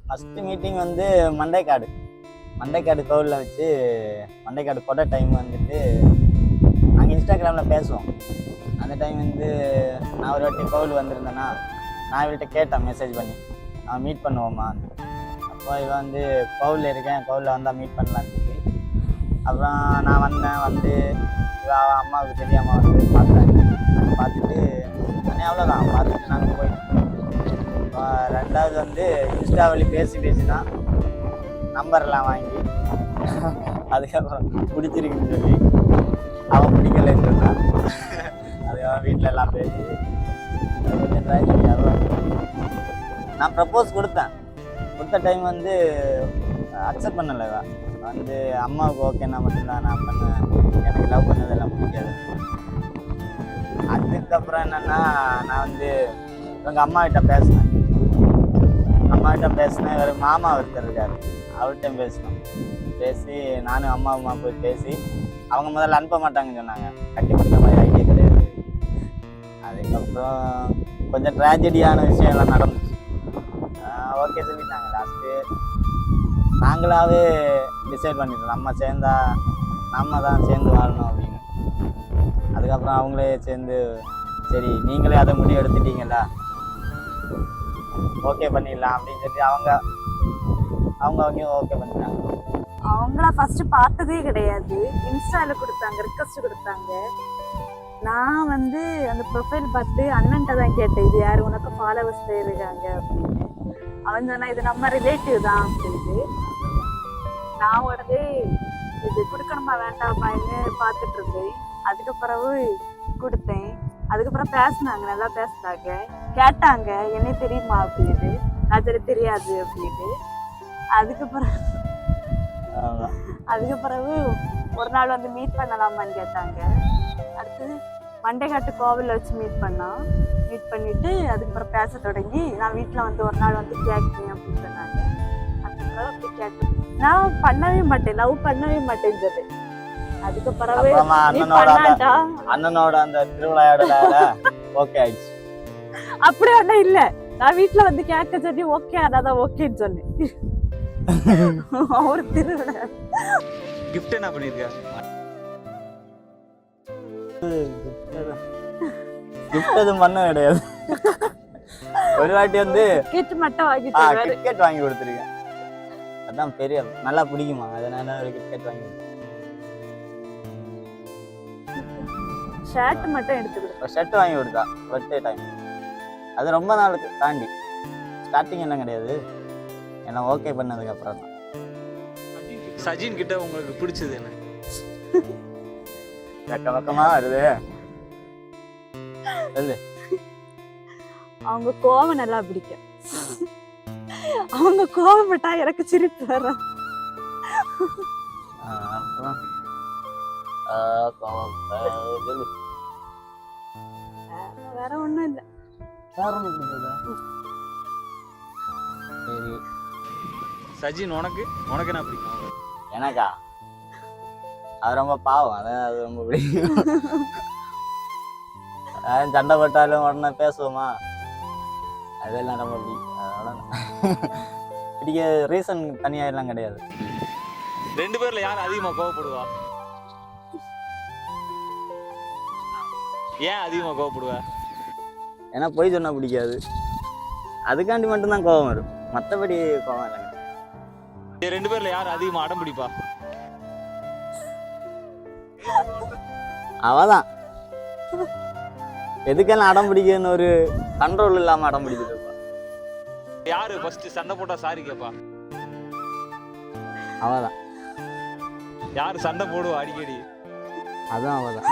First meeting வந்து மண்டைக்காடு கோவிலில் வச்சு மண்டைக்காடு கொடை டைம் வந்துட்டு நாங்கள் இன்ஸ்டாகிராமில் பேசுவோம். அந்த டைம் வந்து நான் ஒரு வாட்டி கோவில் வந்திருந்தேன்னா நான் இவள்கிட்ட கேட்டேன் மெசேஜ் பண்ணி, நான் மீட் பண்ணுவோம்மா. அப்போ இவன் வந்து கோவிலில் இருக்கேன், கோவிலில் வந்தால் மீட் பண்ணலான்னு சொல்லி அப்புறம் நான் வந்து அவள் அம்மாவுக்கு தெரியாமல் வந்து பார்த்துட்டு அண்ணே அவ்வளோதான் பார்த்துட்டு நாங்கள் போயிட்டோம். ரெண்டாவது வந்து இன்ஸ்டா வழி பேசி தான் நம்பர்லாம் வாங்கி அதுக்கப்புறம் பிடிச்சிருக்குன்னு சொல்லி அவன் பிடிக்கலன்னு சொன்னான். அதுக்கப்புறம் வீட்டில் எல்லாம் பேசி கொஞ்சம் ட்ராஜடியாக நான் ப்ரப்போஸ் கொடுத்த டைம் வந்து அக்செப்ட் பண்ணலை. வந்து அம்மாவுக்கு ஓகேன்னா மட்டும்தான் நான் பண்ணேன், எனக்கு லவ் பண்ணதெல்லாம் பிடிக்காது. அதுக்கப்புறம் என்னென்னா நான் வந்து எங்கள் அம்மாகிட்ட பேசினேன். இவர் மாமா ஒருத்தர் இருக்கார், அவர்கிட்ட பேசி நானும் அம்மா போய் பேசி அவங்க முதல்ல அனுப்ப மாட்டாங்கன்னு சொன்னாங்க, கட்டி கொடுத்த மாதிரி ஐடியா கிடையாது. அதுக்கப்புறம் கொஞ்சம் ட்ராஜடியான விஷயம்லாம் நடந்துச்சு. ஓகே சொல்லிட்டாங்க. லாஸ்ட்டு நாங்களாவே டிசைட் பண்ணிட்டோம், நம்ம தான் சேர்ந்து வாழணும் அப்படின்னு. அதுக்கப்புறம் அவங்களே சேர்ந்து சரி நீங்களே அதை முடிவு எடுத்துட்டீங்களா, ஓகே பண்ணிடலாம் அப்படின்னு சொல்லி அவங்க ஓகே பண்ணிட்டாங்க. அவங்கள ஃபர்ஸ்ட் பார்த்ததே கிடையாது, இன்ஸ்டால கொடுத்தாங்க, ரிக்வெஸ்ட் கொடுத்தாங்க. நான் வந்து அந்த ப்ரொஃபைல் பார்த்து அண்ணன்ட்ட தான் கேட்டேன், இது யார் உனக்கு ஃபாலோவர்ஸ் இருக்காங்க அப்படின்னு. அவன் சொன்னா இது நம்ம ரிலேட்டிவ் தான் அப்படின்னு. நான் உடனே இது கொடுக்கணுமா வேண்டாமான்னு பார்த்துட்டு இருந்தேன். அதுக்கு பிறகு கொடுத்தேன். அதுக்கப்புறம் பேசினாங்க, நல்லா பேசினாங்க, கேட்டாங்க என்ன தெரியுமா அப்படின்னு. அது தெரியாது அப்படின்னு. அதுக்கு பிறகு ஒரு நாள் வந்து மீட் பண்ணலாமான்னு கேட்டாங்க. அடுத்தது மண்டைக்காட்டு கோவிலில் வச்சு மீட் பண்ணிட்டு அதுக்கப்புறம் பேச தொடங்கி நான் வீட்டில் வந்து ஒரு நாள் வந்து கேட்கேன் அப்படின்னு சொன்னாங்க. அதுக்கப்புறம் அப்படி கேட்டேன், நான் பண்ணவே மாட்டேன், லவ் பண்ணவே மாட்டேன்னு சொல்லி. அதுக்கு பிறகு அண்ணனோட அந்த திருவிளையாடல ஓகே ஆயிடுச்சு. அப்படி ஒன்றும் இல்லை, நான் வீட்டுல வந்து கேட்க சொல்லி ஓகே அதான் ஓகேன்னு சொன்னேன். ஒரு திருவிளையாடு கிஃப்ட் என்ன பண்ணிருக்க? கிஃப்ட் எதுவும் பண்ண கிடையாது. ஒரு வாட்டி வந்து கிட் மட்டும் கிட்கெட் வாங்கி கொடுத்துருக்கேன். அதான் பெரிய நல்லா பிடிக்குமா, அதனால ஒரு கிட்கெட் வாங்கி ஷர்ட் மட்டும் எடுத்து கொடுத்தா. ஷர்ட் வாங்கி கொடுத்தா பர்த்டே டைம். அது ரொம்ப நாளுக்கு தாண்டி, ஸ்டார்டிங் என்ன கிடையாது, எல்லாம் ஓகே பண்ணதுக்கு அப்புறம் தான். சஜின் கிட்ட உங்களுக்கு பிடிச்சது என்ன? பக்கமா வருது சொல்லு. அவங்க கோவம் நல்லா பிடிக்கும். அவங்க கோவப்பட்டா எனக்கு சிரிப்பு வரும். வேற ஒண்ணும் இல்ல. சரி சஜின் உனக்கு என்ன பிடிக்கும்? எனக்கா அது ரொம்ப பாவம், அதான் அது ரொம்ப பிடிக்கும். சண்டை போட்டாலும் உடனே பேசுவோமா, அதெல்லாம் ரொம்ப பிடிக்கும். பிடிக்க ரீசன் தனியாக எல்லாம் கிடையாது. 2 பேர்ல யார் அதிகமா கோவப்படுவா? ஏன் அதிகமா கோவப்படுவா? ஏன்னா பொய் சொன்னா பிடிக்காது, அதுக்காண்டி மட்டும்தான் கோவம் வரும், மற்றபடி கோவம் இல்லைங்க. 2 பேர்ல யார் அதிகமா அடம் பிடிப்பா? அவதான் எதுக்கெல்லாம் அடம் பிடிக்கன்னு ஒரு கண்ட்ரோல் இல்லாம அடம் பிடிச்சிட்டு இருப்பா. யாரு ஃபர்ஸ்ட் சண்டை போட்டா சாரி கேப்பா? அவதான். யாரு சண்டை போடுவா அடிக்கடி? அதான் அவதான்.